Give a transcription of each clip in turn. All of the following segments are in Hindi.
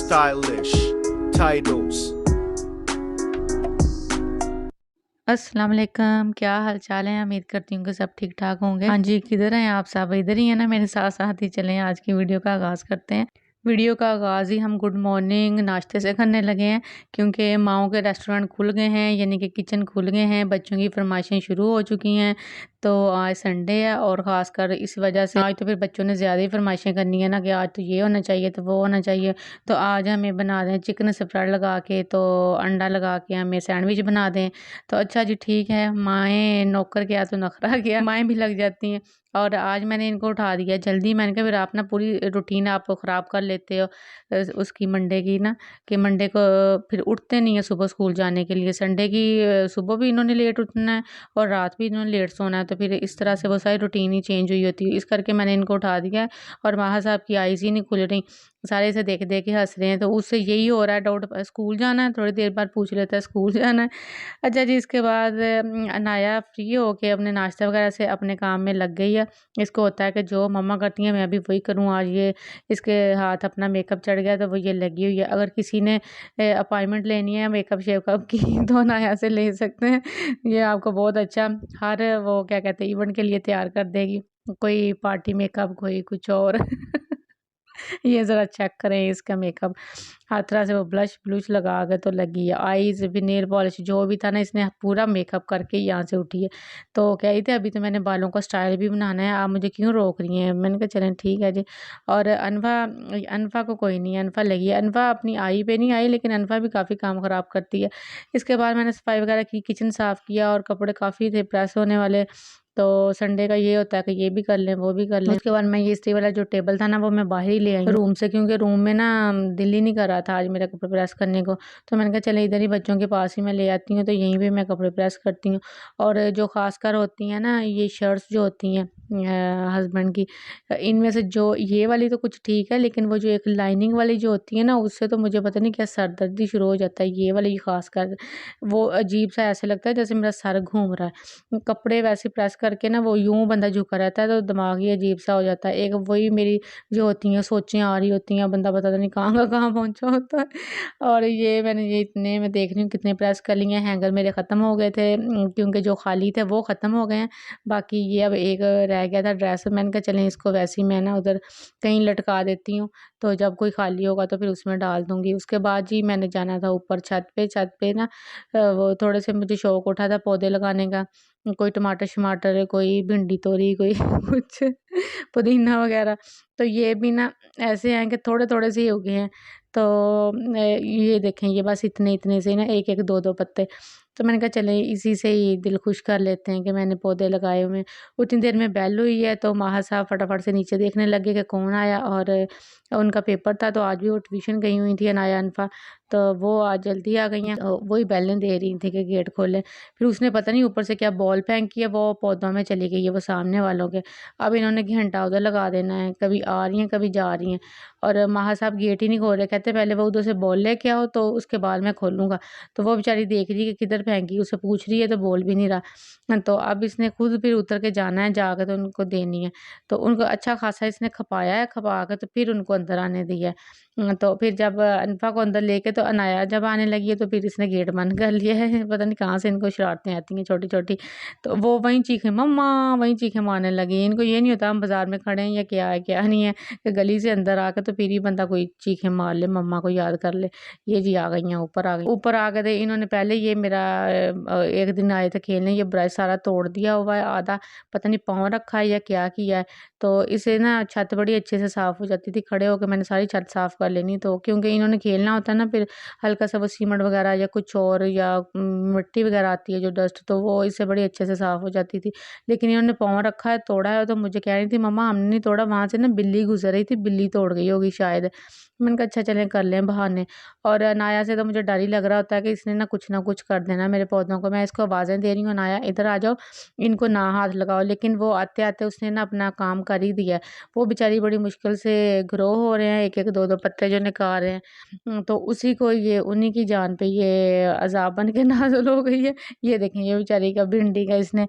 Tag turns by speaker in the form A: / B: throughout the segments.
A: stylish titles.
B: अस्सलाम वालेकुम, क्या हाल चाल है। उम्मीद करती हूँ कि सब ठीक ठाक होंगे। हाँ जी, किधर हैं आप सब? इधर ही है ना, मेरे साथ साथ ही चलें। आज की वीडियो का आगाज़ करते हैं। वीडियो का आगाज़ ही हम गुड मॉर्निंग नाश्ते से करने लगे हैं, क्योंकि माओ के रेस्टोरेंट खुल गए हैं, यानी कि किचन खुल गए हैं। बच्चों की फरमाइशें शुरू हो चुकी हैं। तो आज संडे है और ख़ासकर इस वजह से आज तो फिर बच्चों ने ज़्यादा ही फरमाइशें करनी है ना, कि आज तो ये होना चाहिए, तो वो होना चाहिए। तो आज हमें बना दें चिकन स्प्रेड लगा के, तो अंडा लगा के हमें सैंडविच बना दें। तो अच्छा जी, ठीक है। माएँ नौकर किया तो नखरा किया, माएँ भी लग जाती हैं। और आज मैंने इनको उठा दिया जल्दी। मैंने कहा फिर आप ना पूरी रूटीन आप ख़राब कर लेते हो उसकी मंडे की ना, कि मंडे को फिर उठते नहीं है सुबह स्कूल जाने के लिए। संडे की सुबह भी इन्होंने लेट उठना है और रात भी इन्होंने लेट सोना है, तो फिर इस तरह से वो सारी रूटीन ही चेंज हुई होती है। इस करके मैंने इनको उठा दिया है। और माहा साहब की आईज़ ही नहीं खुल रही, सारे इसे देख देख के हंस रहे हैं। तो उससे यही हो रहा है डाउट, स्कूल जाना है, थोड़ी देर बाद पूछ लेता है स्कूल जाना है। अच्छा जी, इसके बाद अनाया फ्री होके अपने नाश्ता वगैरह से अपने काम में लग गई है। इसको होता है कि जो मम्मा करती हैं मैं भी वही करूँ। आज ये इसके हाथ अपना मेकअप चढ़ गया, तो वो ये लगी हुई है। अगर किसी ने अपॉइंटमेंट लेनी है मेकअप शेकअप की तो अनाया से ले सकते हैं। ये आपको बहुत अच्छा हर वो क्या कहते हैं इवेंट के लिए तैयार कर देगी। कोई पार्टी मेकअप, कोई कुछ और। ये ज़रा चेक करें इसका मेकअप। हर तरह से वो ब्लश ब्लूश लगा के तो लगी है। आईज़ भी, नेल पॉलिश जो भी था ना, इसने पूरा मेकअप करके ही यहाँ से उठी है। तो कह रही थी अभी तो मैंने बालों का स्टाइल भी बनाना है, आप मुझे क्यों रोक रही हैं? मैंने कहा चलें ठीक है जी। और अनफ़ा को कोई नहीं है, अनफ़ा लगी है। अनफ़ा अपनी आई पे नहीं आई, लेकिन अनफ़ा भी काफ़ी काम ख़राब करती है। इसके बाद मैंने सफाई वगैरह की, किचन साफ़ किया और कपड़े काफ़ी थे प्रेस होने वाले। तो संडे का ये होता है कि ये भी कर लें, वो भी कर लें। उसके बाद मैं ये इस्त्री वाला जो टेबल था ना, वो मैं बाहर ही ले आई रूम से, क्योंकि रूम में ना दिल ही नहीं कर रहा था आज मेरा कपड़े प्रेस करने को। तो मैंने कहा चले इधर ही बच्चों के पास ही मैं ले आती हूँ, तो यहीं पे मैं कपड़े प्रेस करती हूँ। और जो ख़ासकर होती हैं ना ये शर्ट्स जो होती हैं हस्बैंड की, इनमें से जो ये वाली तो कुछ ठीक है, लेकिन वो जो एक लाइनिंग वाली जो होती है ना, उससे तो मुझे पता नहीं क्या सर दर्द शुरू हो जाता है। ये वाली ख़ासकर वो अजीब सा ऐसे लगता है जैसे मेरा सर घूम रहा है। कपड़े वैसे प्रेस करके ना वो यूँ बंदा झुका रहता है, तो दिमाग ही अजीब सा हो जाता है। एक वही मेरी जो होती हैं सोचें आ रही होती हैं, बंदा पता नहीं कहाँ का कहाँ पहुँचा होता है। और ये मैंने ये इतने मैं देख रही हूँ कितने प्रेस कर लिए हैं। हैंगर मेरे ख़त्म हो गए थे, क्योंकि जो खाली थे वो ख़त्म हो गए हैं। बाकी ये अब एक रह गया था ड्रेस, मैंने कहा चलें इसको वैसे ही मैं ना उधर कहीं लटका देती हूँ, तो जब कोई खाली होगा तो फिर उसमें डाल दूँगी। उसके बाद जी मैंने जाना था ऊपर छत पे ना वो थोड़े से मुझे शौक उठा था पौधे लगाने का। कोई टमाटर शमाटर, कोई भिंडी तोरी, कोई कुछ पुदीना वगैरह। तो ये भी ना ऐसे हैं कि थोड़े-थोड़े से ही उगे हैं। तो ये देखें, ये बस इतने-इतने से ना 1-1 2-2 पत्ते। तो मैंने कहा चलें इसी से ही दिल खुश कर लेते हैं कि मैंने पौधे लगाए हुए हैं। उतनी देर में बेल हुई है, तो माहा साहब फटाफट से नीचे देखने लगे कि कौन आया। और उनका पेपर था, तो आज भी वो ट्यूशन गई हुई थी अनाया अनफा, तो वो आज जल्दी आ गई हैं। तो वही बेलें दे रही थी कि गेट खोलें। फिर उसने पता नहीं ऊपर से क्या बॉल फेंकी है, वो पौधों में चली गई है, वो सामने वालों के। अब इन्होंने घंटा उधर लगा देना है, कभी आ रही हैं कभी जा रही हैं। और माहा साहब गेट ही नहीं खोल रहे, कहते पहले वो उधर से बॉल लेके आओ, तो उसके बाद मैं खोलूँगा। तो वो बेचारी देख रही है कि किधर फेंकी, उससे पूछ रही है तो बोल भी नहीं रहा। तो अब इसने खुद फिर उतर के जाना है, जाकर तो उनको देनी है। तो उनको अच्छा खासा इसने खपाया है, खपा के तो फिर उनको अंदर आने दिया है। तो फिर जब अनफ़ा को अंदर लेके तो अनाया जब आने लगी है, तो फिर इसने गेट बंद कर लिया है। पता नहीं कहाँ से इनको शरारतें आती हैं छोटी-छोटी। तो वो वहीं चीखें मम्मा, वहीं चीखें मारने लगी। इनको ये नहीं होता हम बाज़ार में खड़े हैं या क्या है क्या नहीं है, कि गली से अंदर आके तो फिर ही बंदा कोई चीखें मार ले, मम्मा को याद कर ले। ये जी आ गई हैं, ऊपर आ गई। ऊपर आ गए थे इन्होंने, पहले ये मेरा एक दिन आए थे खेलने, ये ब्रश सारा तोड़ दिया हुआ है आधा, पता नहीं पाँव रखा है या क्या किया है। तो इसे ना छत बड़ी अच्छे से साफ़ हो जाती थी, खड़े होकर मैंने सारी छत साफ़ कर लेनी। तो क्योंकि इन्होंने खेलना होता है ना, फिर हल्का सा वो सीमेंट वगैरह या कुछ और या मिट्टी वगैरह आती है जो डस्ट, तो वो इससे बड़ी अच्छे से साफ़ हो जाती थी। लेकिन इन्होंने पाँव रखा है, तोड़ा है। तो मुझे कह रही थी मम्मा हमने नहीं तोड़ा, वहाँ से ना बिल्ली गुजर रही थी, बिल्ली तोड़ गई होगी शायद। मैंने कहा अच्छा चलें कर लें बहाने। और नाया से तो मुझे डर ही लग रहा होता है कि इसने ना कुछ कर देना मेरे पौधों को। मैं इसको आवाज़ें दे रही हूँ नाया इधर आ जाओ, इनको ना हाथ लगाओ, लेकिन वो आते-आते उसने ना अपना काम कर ही दिया है। वो बेचारी बड़ी मुश्किल से ग्रो हो रहे हैं, 1-1 2-2 पत्ते जो निकाल रहे हैं। तो उसी को ये उन्हीं की जान पे ये अज़ाब बन के नाज़िल हो गई है। ये देखें, ये बेचारी का भिंडी का इसने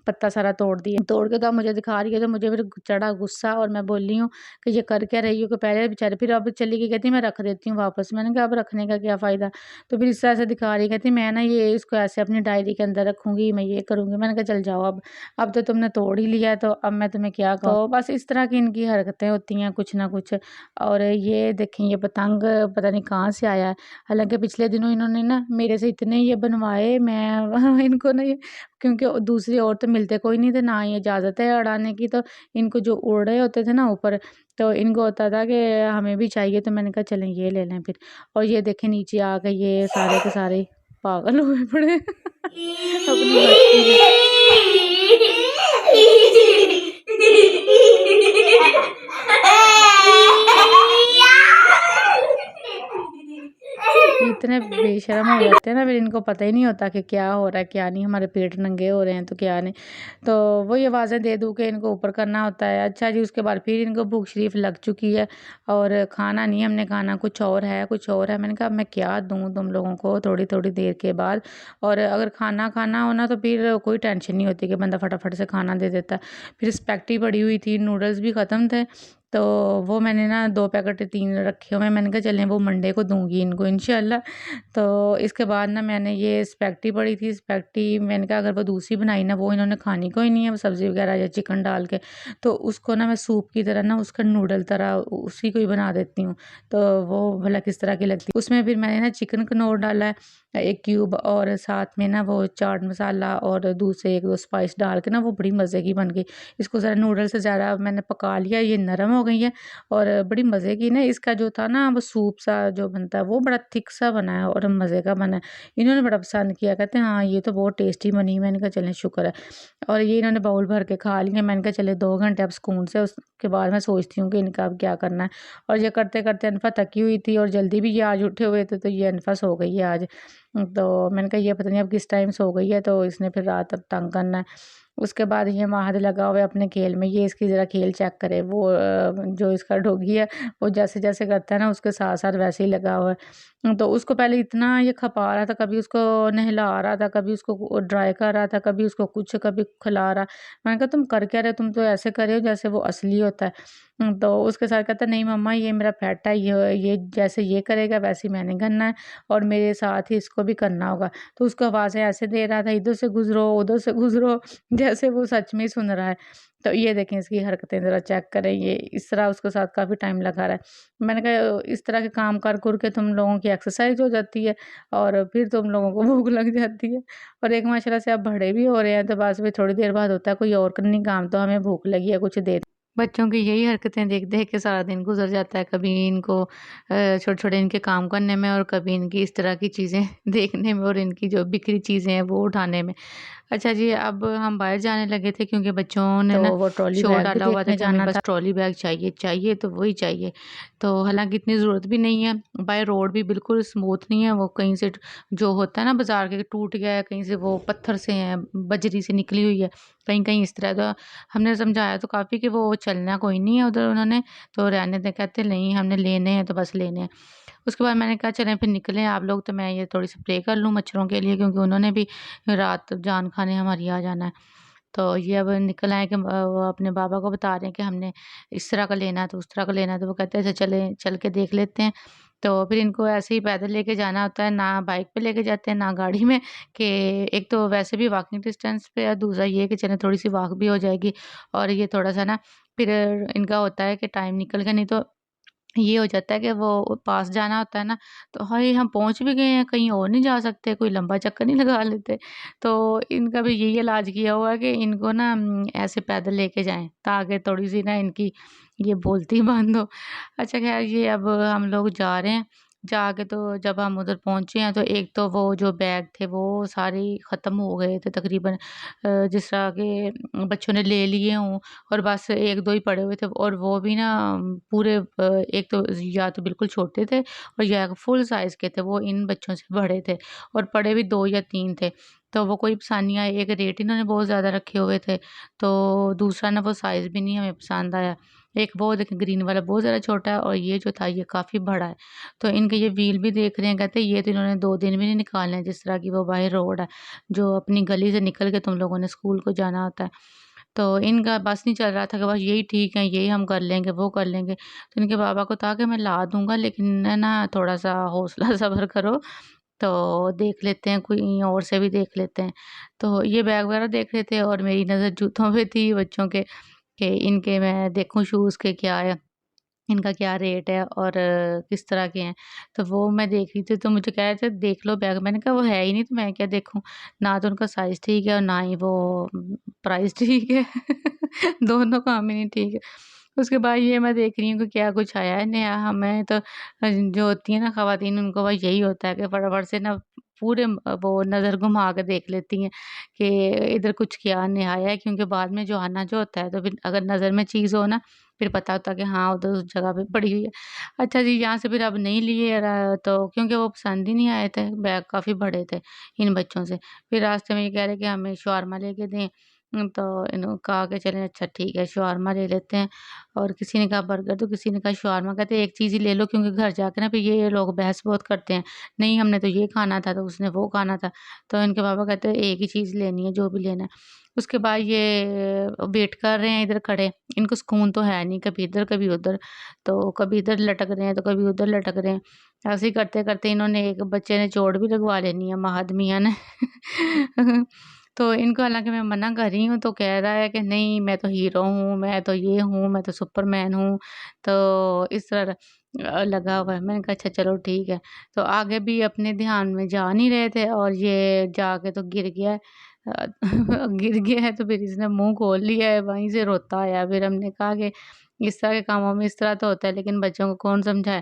B: पत्ता सारा तोड़ दिया। तोड़ के तो मुझे दिखा रही है, तो मुझे फिर चढ़ा गुस्सा और मैं बोल रही हूँ कि ये कर क्या रही हो, कि पहले बेचारे, फिर अब चली गई, कहती मैं रख देती हूँ वापस। मैंने कहा अब रखने का क्या फ़ायदा। तो फिर इस तरह से दिखा रही, कहती मैं ना ये इसको ऐसे अपनी डायरी के अंदर रखूँगी, मैं ये करूँगी। मैंने कहा चल जाओ, अब तो तुमने तोड़ ही लिया है, तो अब मैं तुम्हें क्या कहूँ। तो बस इस तरह की इनकी हरकतें होती हैं कुछ ना कुछ। और ये देखें, ये पतंग पता नहीं कहाँ से आया है। हालाँकि पिछले दिनों इन्होंने ना मेरे से इतने ये बनवाए, मैं इनको ना ये, क्योंकि दूसरी और तो मिलते कोई नहीं थे, ना ही इजाज़त है उड़ाने की, तो इनको जो उड़ रहे होते थे ना ऊपर, तो इनको होता था कि हमें भी चाहिए। तो मैंने कहा चलें ये ले लें फिर। और ये देखें नीचे आ गए ये सारे के सारे पागल हुए पड़े हैं अपनी मस्ती में। इतने बेशर्म हो जाते हैं ना, फिर इनको पता ही नहीं होता कि क्या हो रहा है क्या नहीं, हमारे पेट नंगे हो रहे हैं तो क्या नहीं। तो वही आवाज़ें दे दूँ के इनको ऊपर करना होता है। अच्छा जी, उसके बाद फिर इनको भूख शरीफ लग चुकी है और खाना नहीं हमने खाना, कुछ और है कुछ और है। मैंने कहा मैं क्या दूँ तुम लोगों को थोड़ी थोड़ी देर के बाद। और अगर खाना खाना हो ना तो फिर कोई टेंशन नहीं होती कि बंदा फटाफट से खाना दे देता है। फिर स्पैगेटी पड़ी हुई थी, नूडल्स भी ख़त्म थे, तो वो मैंने ना 2 पैकेट 3 रखे हुए हैं। मैंने कहा चलें वो मंडे को दूँगी इनको इंशाल्लाह। तो इसके बाद ना मैंने ये स्पैगेटी पड़ी थी, स्पैगेटी मैंने कहा अगर वो दूसरी बनाई ना वो इन्होंने खानी कोई नहीं है, सब्ज़ी वगैरह या चिकन डाल के, तो उसको ना मैं सूप की तरह ना उसका नूडल तरह उसी को ही बना देती हूँ। तो वो भला किस तरह की लगती है। उसमें फिर मैंने ना चिकन कनौर डाला है 1 क्यूब, और साथ में ना वो चाट मसाला और दूसरे 1-2 स्पाइस डाल के ना वो बड़ी मज़े की बन गई। इसको ज़रा नूडल से ज़्यादा मैंने पका लिया, ये नरम हो गई है और बड़ी मज़े की ना। इसका जो था ना वो सूप सा जो बनता है वो बड़ा थिक सा बना है और मज़े का बना है। इन्होंने बड़ा पसंद किया, कहते हैं हाँ ये तो बहुत टेस्टी बनी। मैंने कहा चलें शुक्र है। और ये इन्होंने बाउल भर के खा लिए। मैंने कहा चले 2 घंटे अब सुकून से, उसके बाद मैं सोचती हूँ कि इनका अब क्या करना है। और ये करते करते अनफ़ा थकी हुई थी और जल्दी भी ये आज उठे हुए थे, तो ये अनफ़ा सो गई है आज। तो मैंने कहा ये पता नहीं अब किस टाइम सो गई है, तो इसने फिर रात अब तंग करना है। उसके बाद ये माहिर लगा हुआ है अपने खेल में। ये इसकी ज़रा खेल चेक करे, वो जो इसका डॉगी है वो जैसे-जैसे करता है ना उसके साथ-साथ वैसे ही लगा हुआ है। तो उसको पहले इतना ये खपा रहा था, कभी उसको नहला रहा था, कभी उसको ड्राई कर रहा था, कभी उसको कुछ, कभी खिला रहा। मैंने कहा तुम कर क्या रहे हो? तुम तो ऐसे कर रहे हो जैसे वो असली होता है। तो उसके साथ कहता नहीं मम्मा ये मेरा पेट है, ये जैसे ये करेगा वैसे ही मैंने करना है और मेरे साथ ही इसको भी करना होगा। तो उसको आवाज़ें ऐसे दे रहा था, इधर से गुज़रो, उधर से गुज़रो, जैसे वो सच में ही सुन रहा है। तो ये देखें इसकी हरकतें ज़रा चेक करें, ये इस तरह उसके साथ काफ़ी टाइम लगा रहा है। मैंने कहा इस तरह के काम कर के तुम लोगों की एक्सरसाइज़ हो जाती है और फिर तुम लोगों को भूख लग जाती है। और एक माशाल्लाह से अब बड़े भी हो रहे हैं, तो बस फिर थोड़ी देर बाद होता है कोई और नहीं काम, तो हमें भूख लगी है कुछ दे। बच्चों की यही हरकतें देख-देख के सारा दिन गुज़र जाता है। कभी इनको छोटे-छोटे इनके काम करने में और कभी इनकी इस तरह की चीज़ें देखने में और इनकी जो बिखरी चीज़ें हैं वो उठाने में। अच्छा जी, अब हम बाहर जाने लगे थे क्योंकि बच्चों ने ना वो ट्रॉली शोर बैग भी डाला हुआ था कि हमें बस ट्रॉली बैग चाहिए, चाहिए तो वही चाहिए। तो हालाँकि इतनी ज़रूरत भी नहीं है। बाय रोड भी बिल्कुल स्मूथ नहीं है, वो कहीं से जो होता है ना बाज़ार के टूट गया है, कहीं से वो पत्थर से है, बजरी से निकली हुई है, कहीं-कहीं इस तरह। तो हमने समझाया तो काफ़ी कि वो चलना कोई नहीं है उधर उन्होंने, तो रहने दें। कहते नहीं हमने लेने हैं तो बस लेने हैं। उसके बाद मैंने कहा चलें फिर निकलें आप लोग, तो मैं ये थोड़ी स्प्रे कर लूँ मच्छरों के लिए, क्योंकि उन्होंने भी रात जान खाने हमारी आ जाना है। तो ये अब निकल आए कि वो अपने बाबा को बता रहे हैं कि हमने इस तरह का लेना है तो उस तरह का लेना है। तो वो कहते हैं अच्छा चलें, चल के देख लेते हैं। तो फिर इनको ऐसे ही पैदल लेके जाना होता है, ना बाइक पे लेके जाते हैं ना गाड़ी में, कि एक तो वैसे भी वॉकिंग डिस्टेंस पे है, दूसरा ये कि चलें थोड़ी सी वॉक भी हो जाएगी। और ये थोड़ा सा ना फिर इनका होता है कि टाइम निकल गया, नहीं तो ये हो जाता है कि वो पास जाना होता है ना, तो हाय हम पहुँच भी गए हैं, कहीं और नहीं जा सकते, कोई लंबा चक्कर नहीं लगा लेते। तो इनका भी यही इलाज किया हुआ है कि इनको ना ऐसे पैदल लेके जाएँ, ताकि थोड़ी-सी ना इनकी ये बोलती बंद हो। अच्छा ख़ैर ये अब हम लोग जा रहे हैं, जाके तो जब हम उधर पहुँचे हैं तो एक तो वो जो बैग थे वो सारे ही ख़त्म हो गए थे तकरीबन, जिस तरह के बच्चों ने ले लिए हों, और बस 1-2 ही पड़े हुए थे, और वो भी ना पूरे एक तो या तो बिल्कुल छोटे थे और या फुल साइज़ के थे, वो इन बच्चों से बड़े थे, और पड़े भी 2 या 3 थे। तो वो कोई पसंद नहीं आए, एक रेट इन्होंने बहुत ज़्यादा रखे हुए थे, तो दूसरा ना वो साइज़ भी नहीं हमें पसंद आया। एक वो देखें ग्रीन वाला बहुत ज़्यादा छोटा है और ये जो था ये काफ़ी बड़ा है। तो इनके ये व्हील भी देख रहे हैं, कहते हैं ये तो इन्होंने 2 दिन में नहीं निकालने हैं, जिस तरह की वो बाहर रोड है, जो अपनी गली से निकल के तुम लोगों ने स्कूल को जाना होता है। तो इनका बस नहीं चल रहा था कि बस यही ठीक है, यही हम कर लेंगे, वो कर लेंगे। तो इनके बाबा को था कि मैं ला दूँगा, लेकिन है ना थोड़ा-सा हौसला सब्र करो, तो देख लेते हैं, कोई और से भी देख लेते हैं। तो ये बैग वगैरह देख रहे थे और मेरी नज़र जूतों पे थी बच्चों के, कि इनके मैं देखूँ शूज़ के क्या है, इनका क्या रेट है और किस तरह के हैं। तो वो मैं देख रही थी, तो मुझे कह रहे थे देख लो बैग, मैंने कहा वो है ही नहीं तो मैं क्या देखूँ? ना तो उनका साइज़ ठीक है और ना ही वो प्राइस ठीक है। दोनों काम ही नहीं ठीक है। उसके बाद ये मैं देख रही हूँ कि क्या कुछ आया है नया। हमें तो जो होती है ना ख़वातीन, उनको बस यही होता है कि फटाफट से ना पूरे वो नज़र घुमा के देख लेती हैं कि इधर कुछ क्या नया आया है, क्योंकि बाद में जो आना जो होता है, तो फिर अगर नज़र में चीज़ हो ना, फिर पता होता है कि हाँ, उधर उस जगह पे पड़ी हुई है। अच्छा जी, यहाँ से फिर अब नहीं लिए तो क्योंकि वो पसंद ही नहीं आए थे, बैग काफ़ी बड़े थे इन बच्चों से। फिर रास्ते में ये कह रहे कि हमें शवारमा लेके दें। तो इन्हों कहा कि चलें अच्छा ठीक है, शवारमा ले लेते हैं। और किसी ने कहा बर्गर, तो किसी ने कहा शवारमा। कहते एक चीज़ ही ले लो, क्योंकि घर जाके ना फिर ये लोग बहस बहुत करते हैं। नहीं हमने तो ये खाना था, तो उसने वो खाना था। तो इनके पापा कहते हैं एक ही चीज़ लेनी है, जो भी लेना है। उसके बाद ये वेट कर रहे हैं इधर खड़े, इनको सुकून तो है नहीं, कभी इधर कभी उधर। तो कभी इधर लटक रहे हैं तो कभी उधर लटक रहे हैं। ऐसे ही करते-करते इन्होंने, एक बच्चे ने चोट भी लगवा लेनी है महद मियाँ ने। तो इनको हालाँकि मैं मना कर रही हूँ, तो कह रहा है कि नहीं मैं तो हीरो हूँ, मैं तो ये हूँ, मैं तो सुपरमैन हूँ। तो इस तरह लगा हुआ है। मैंने कहा अच्छा चलो ठीक है। तो आगे भी अपने ध्यान में जा नहीं रहे थे और ये जाके तो गिर गया है। गिर गया है तो फिर इसने मुँह खोल लिया है, वहीं से रोता आया। फिर हमने कहा कि इस तरह के कामों में इस तरह तो होता है, लेकिन बच्चों को कौन समझाए।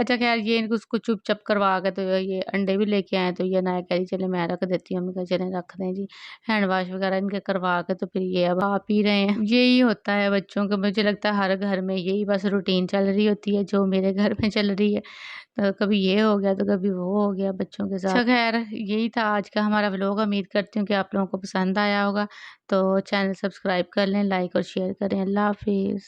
B: अच्छा ख़ैर ये इनको उसको चुप-चाप करवा के तो ये अंडे भी लेके आए, तो ये अनाया कह रही चले मैं रख देती हूँ। हमने कहा चलें रख दें जी। हैंड वाश वग़ैरह इनके करवा के तो फिर ये अब खा पी रहे हैं। यही होता है बच्चों का, मुझे लगता है हर घर में यही बस रूटीन चल रही होती है, जो मेरे घर में चल रही है। तो कभी ये हो गया तो कभी वो हो गया बच्चों के साथ। अच्छा ख़ैर यही था आज का हमारा व्लॉग। उम्मीद करती हूँ कि आप लोगों को पसंद आया होगा। तो चैनल सब्सक्राइब कर लें, लाइक और शेयर करें। अल्लाह हाफ़िज़।